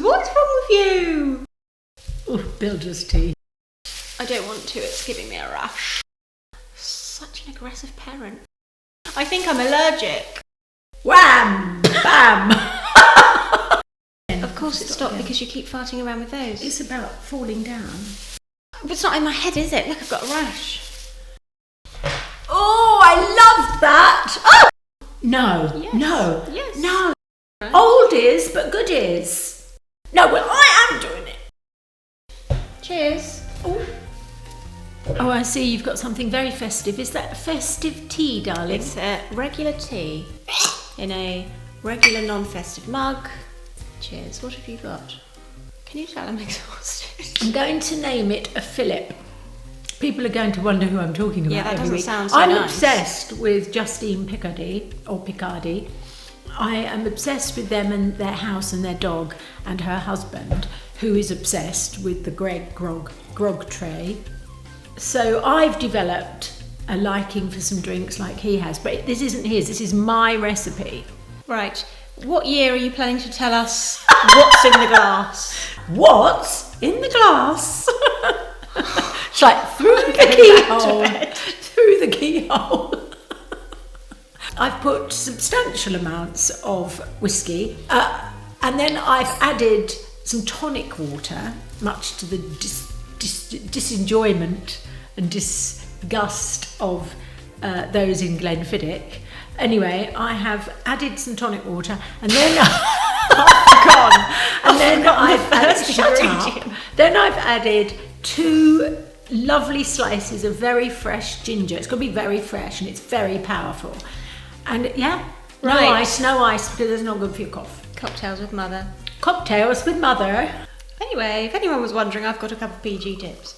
hands. What's wrong with you? Oh, builder's tea. I don't want to. It's giving me a rash. Such an aggressive parent. I think I'm allergic. Wham! Bam! Of course it stopped because you keep farting around with those. It's about falling down. But it's not in my head, is it? Look, I've got a rash. Oh, I love that! Oh! No, Yes. no, Yes. no. Oldies, but goodies. No, well, I am doing it. Cheers. Oh, I see you've got something very festive. Is that festive tea, darling? It's a regular tea in a regular non-festive mug. Cheers. What have you got? Can you tell I'm exhausted? I'm going to name it a Philip. People are going to wonder who I'm talking about. Yeah, that every doesn't week. sound so I'm nice. obsessed with Justine Picardy. I am obsessed with them and their house and their dog and her husband, who is obsessed with the grog tray. So I've developed a liking for some drinks like he has, but this isn't his, this is my recipe. Right. What year are you planning to tell us what's in the glass? What's in the glass? It's like through the keyhole. Through the keyhole. I've put substantial amounts of whiskey, and then I've added some tonic water, much to the disenjoyment and disgust of those in Glenfiddich. Anyway, I have added some tonic water, and then Then I've added 2 lovely slices of very fresh ginger. It's got to be very fresh, and it's very powerful. And yeah, no ice, because it's not good for your cough. Cocktails with mother. Cocktails with mother. Anyway, if anyone was wondering, I've got a couple of PG tips.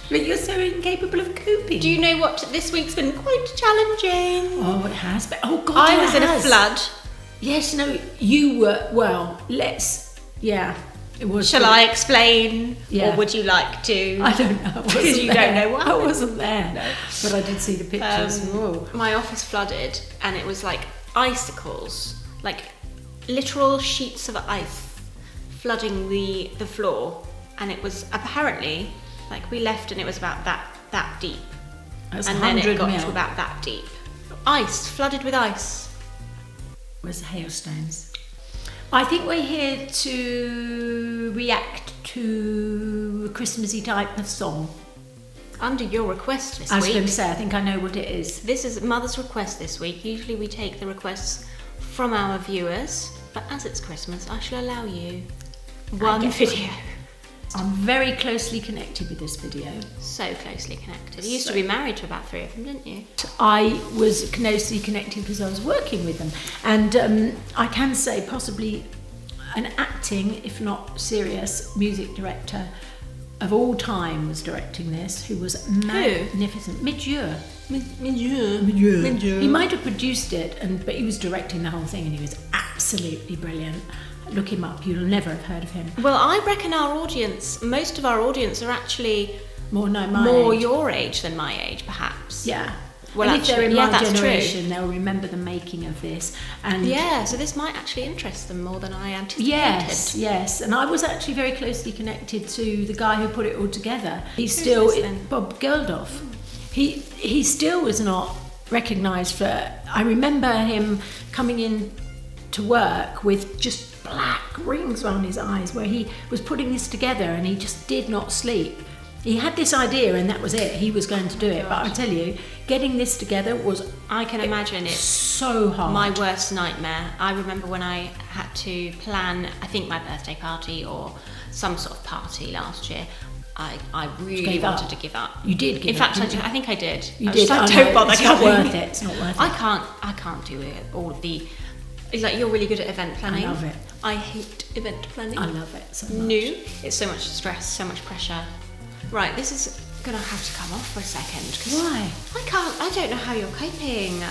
But you're so incapable of coping. Do you know what? This week's been quite challenging. Oh, it has been. Oh, God, I was in a flood. Yes, no, you were. Well, it was. Shall I explain? Yeah. Or would you like to? I don't know. Because you don't know what I wasn't there. No. But I did see the pictures. My office flooded, and it was like icicles, like literal sheets of ice flooding the floor. And it was apparently, like, we left and it was about that deep. That's and then it got to about that deep. Ice, flooded with ice. Where's the hailstones? I think we're here to react to a Christmassy type of song. Under your request this I was week. going to say, I think I know what it is. This is Mother's request this week. Usually we take the requests from our viewers, but as it's Christmas, I shall allow you one video. I'm very closely connected with this video. So closely connected. You used to be married to about 3 of them, didn't you? I was closely connected because I was working with them. And I can say possibly an acting, if not serious, music director of all time was directing this, who was magnificent. Midgeur. He might have produced it, but he was directing the whole thing, and he was absolutely brilliant. Look him up, you'll never have heard of him. Well, I reckon most of our audience are actually more your age than my age, perhaps. Yeah. Well, and if they're in my generation, true. they'll remember the making of this. And yeah, so this might actually interest them more than I anticipated. Yes. And I was actually very closely connected to the guy who put it all together. He's Bob Geldof. He still was not recognised for. I remember him coming in to work with just black rings around his eyes, where he was putting this together, and he just did not sleep. He had this idea, and that was it. He was going to do it. But I tell you, getting this together was, I can imagine it, so hard. My worst nightmare. I remember when I had to plan, I think my birthday party or some sort of party last year. I really wanted to give up. You did give up. In fact, I think I did. You did. Like, don't bother. It's not worth it. It's not worth it. I can't do it. All of the. It's like you're really good at event planning. I love it. I hate event planning. I love it so much. No, it's so much stress, so much pressure. Right, this is gonna have to come off for a second. Why? I don't know how you're coping.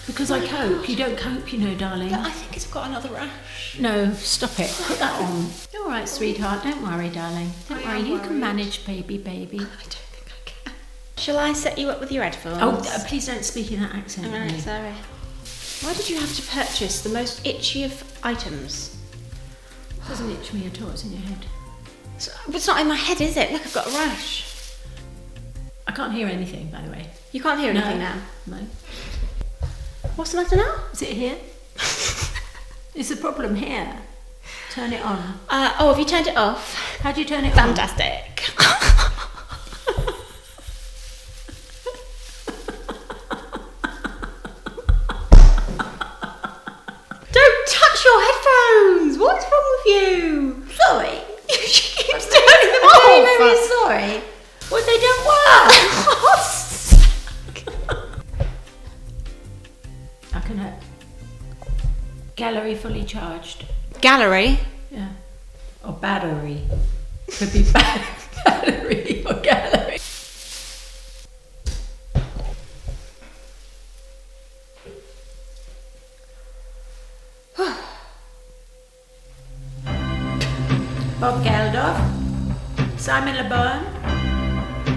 Because I cope. You don't cope, you know, darling. But I think it's got another rash. No, stop it. Put that on. You're all right, sweetheart. Don't worry, darling. Don't worry. You can manage, baby. I don't think I can. Shall I set you up with your headphones? Oh, please don't speak in that accent. All right, sorry. Why did you have to purchase the most itchy of items? Doesn't itch me at all, it's in your head. It's not in my head, is it? Look, I've got a rash. I can't hear anything, by the way. You can't hear anything now? No. What's the matter now? Is it here? Is the problem here? Turn it on. Oh, have you turned it off? How do you turn it on? Fantastic. Don't touch your headphones! What's wrong with you? Sorry. She keeps turning them off. I'm very sorry. Well, they don't work. I can have gallery fully charged. Gallery? Yeah. Or battery. Could be battery or gallery. Bob Geldof, Simon Le Bon,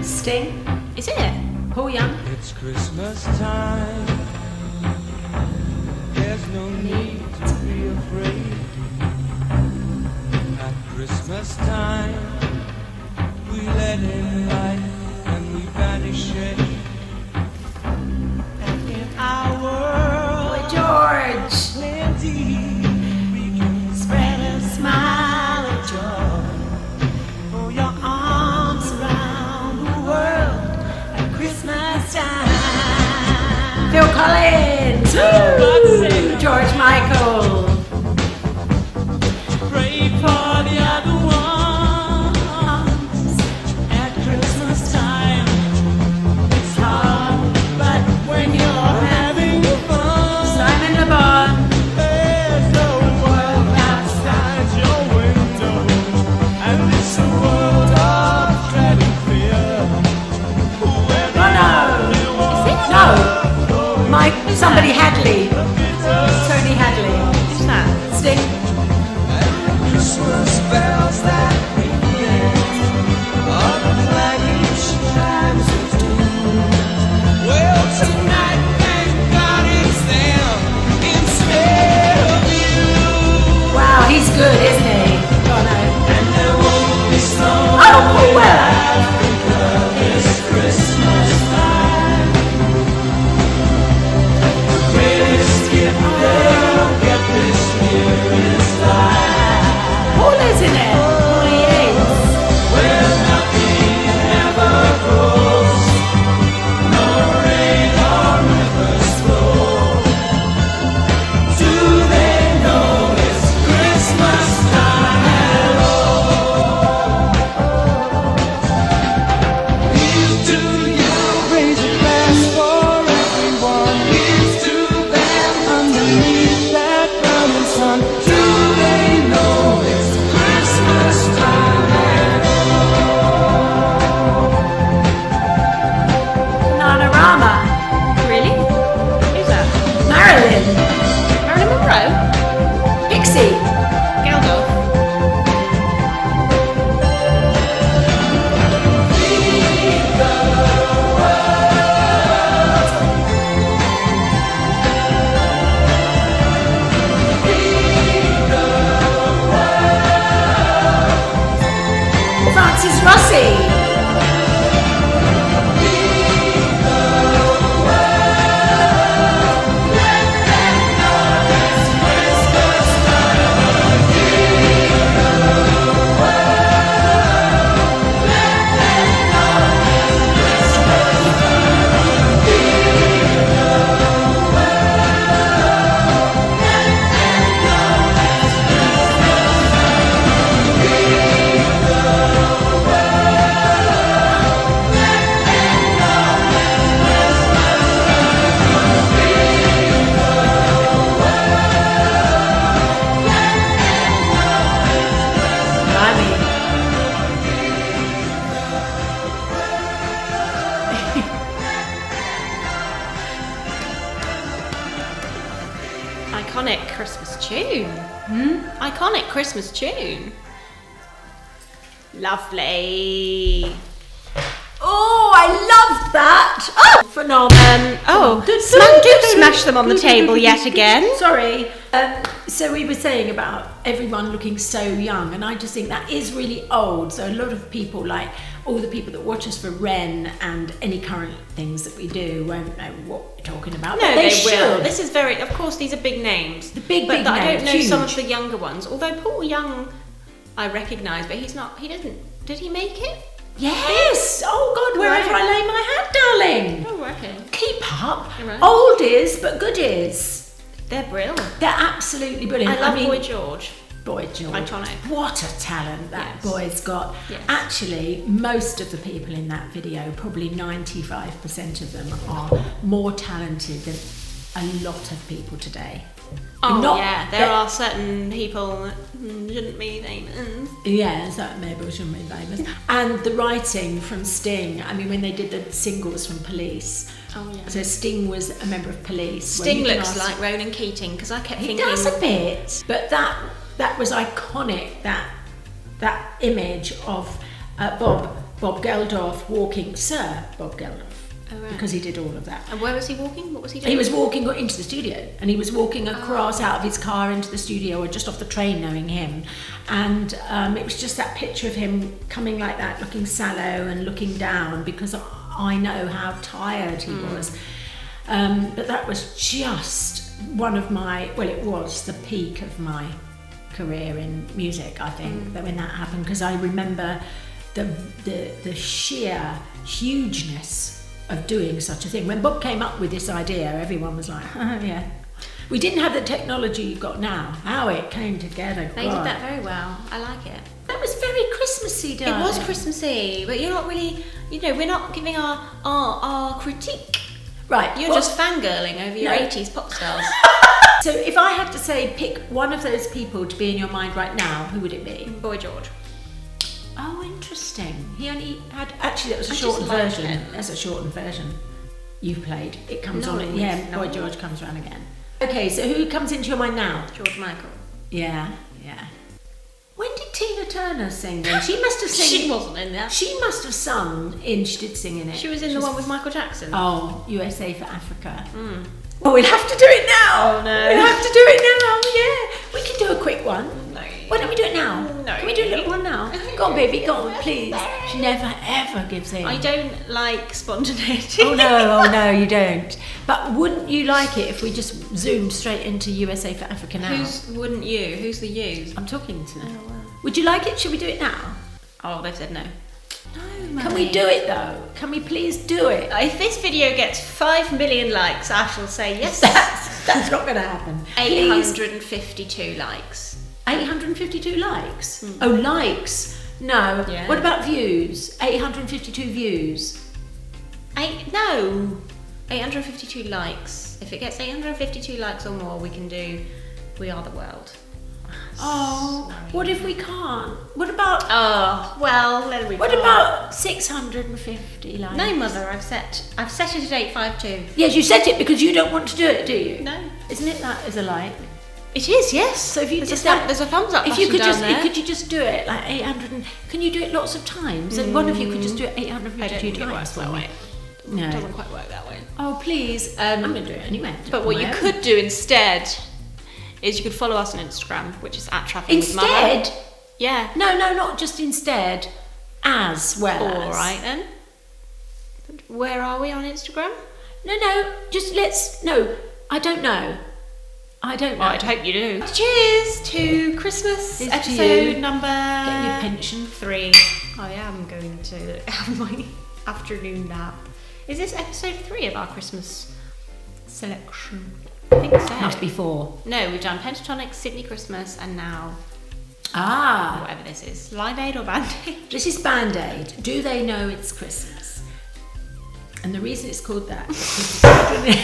Sting. Is it? Paul Young. It's Christmas time. There's no need to be afraid. At Christmas time, we let in light and we banish it. And in our world, Boy George. plenty, we can spread a smile of joy. Throw your arms around the world at Christmas time. Phil Collins. Woo! George Michael. Pray for the other ones at Christmas time. It's hard, but when you're having fun, Simon Le Bon. there's no world outside your window, and it's a world of dread and fear. Oh no. No. Mike. Somebody Hadley. Tony Hadley. Who's that? Sting. Christmas bells that ring are the flagging chimes of doom. Well, tonight, thank God it's them instead of you. Wow, he's good, isn't he? Oh no. And there won't be snow Oh, Paul Weller. this Christmas time. The greatest gift they'll get this year is life. Paul is in it. Paul is. Where nothing ever grows, no rain or rivers flow. Do they know it's Christmas time at all? Here's to you, raise a glass for everyone. Here's to them underneath that burning sun. Do they know it's Christmas time at Bananarama. Really? Who's that? Marilyn. Marilyn Monroe? Pixie. Geldof? Francis Rossi. Iconic Christmas tune. Iconic Christmas tune. Lovely. Oh, Oh, I loved that. Oh, phenomenal. Smash them on the table yet again. Sorry. So we were saying about everyone looking so young, and I just think that is really old. So a lot of people, like all the people that watch us for Ren and any current things that we do, won't know what we're talking about. No, but they should. will. This is very, of course, these are big names. The big but I don't know names, some of huge. the younger ones. Although Paul Young, I recognise, but he's not. He doesn't. Did he make it? Yes. Oh God, wherever Right. I lay my hat, darling. Oh, okay. Keep up. Right. Oldies but goodies. They're brilliant. They're absolutely brilliant. I love mean, Boy George. Boy George. Iconic. What a talent that Yes. boy's got. Yes. Actually, most of the people in that video, probably 95% of them, are more talented than a lot of people today. Oh Not- yeah, there are certain people that shouldn't be famous. Yeah, that maybe shouldn't be famous. And the writing from Sting, I mean, when they did the singles from Police. Oh yeah. So Sting was a member of Police. where Sting you can looks ask- like Ronan Keating because I kept He thinking. does a bit, but that was iconic. That image of Bob Geldof walking, Sir Bob Geldof, Oh, right. because he did all of that. And where was he walking? What was he doing? He was walking into the studio, and he was walking across out of his car into the studio, or just off the train, knowing him. And it was just that picture of him coming like that, looking sallow and looking down, because I know how tired he was. But that was just one of my, well, it was the peak of my career in music, I think, that when that happened, because I remember the sheer hugeness of doing such a thing. When Bob came up with this idea, everyone was like, oh yeah. We didn't have the technology you've got now. How it came together. They God. did that very well. I like it. That was very Christmassy, darling. It was Christmassy, but you're not really, we're not giving our critique. Right. You're well, just fangirling over your No. 80s pop stars. So if I had to say pick one of those people to be in your mind right now, who would it be? Boy George. Oh, interesting. He only had, actually that was a I shortened just like version. it. That's a shortened version you've played. It comes No, on it. Yeah, no. Boy George comes around again. Okay, so who comes into your mind now? George Michael. Yeah. When did Tina Turner sing then? She must have sung. She wasn't in that. She must have sung in. She did sing in it. She was in the one with Michael Jackson. Oh, USA for Africa. Oh, we'll have to do it now. Oh, no. We'll have to do it now. Yeah, we can do a quick one. No. Why don't we do it now? No. Can we do a little one now? Go on, baby. Go on, please. She never ever gives in. I don't like spontaneity. Oh no, you don't. But wouldn't you like it if we just zoomed straight into USA for Africa now? Wouldn't you? Who's the you? I'm talking to them. Oh, wow. Would you like it? Should we do it now? Oh, they've said no. No, Can we do it though? Can we please do it? If this video gets 5 million likes, I shall say yes. That's not going to happen. Please. 852 likes. 852 likes. Oh, likes. No. Yeah. What about views? 852 views. 852 likes. If it gets 852 likes or more, we can do We Are the World. Oh, what if we can't? What about? Oh, well, let me. What about 650 likes? No, mother. I've set it at 852. Yes, you set it because you don't want to do it, do you? No. Isn't it that as a like? It is, yes. So if you there's, did a, that, there's a thumbs up if you button could down just, there. could you just do it like 800? Can you do it lots of times? And one of you could just do it I don't 852 think it times works for that me. way. No. It doesn't quite work that way. Oh please, I'm going to do it anyway. But what you could do instead is you could follow us on Instagram, which is @travelling_with_mother. Instead? Yeah. No, not just instead. As well as. All right then. Where are we on Instagram? No, just let's. No, I don't know. I don't know. Well, I'd hope you do. Cheers to Christmas Cheers to episode you. number. Get your pension. 3. I am going to have my afternoon nap. Is this episode 3 of our Christmas selection? I think so. Must be 4. No, we've done Pentatonic, Sydney Christmas, and now whatever this is. Live Aid or Band Aid? This is Band Aid. Do they know it's Christmas? And the reason it's called that is because the children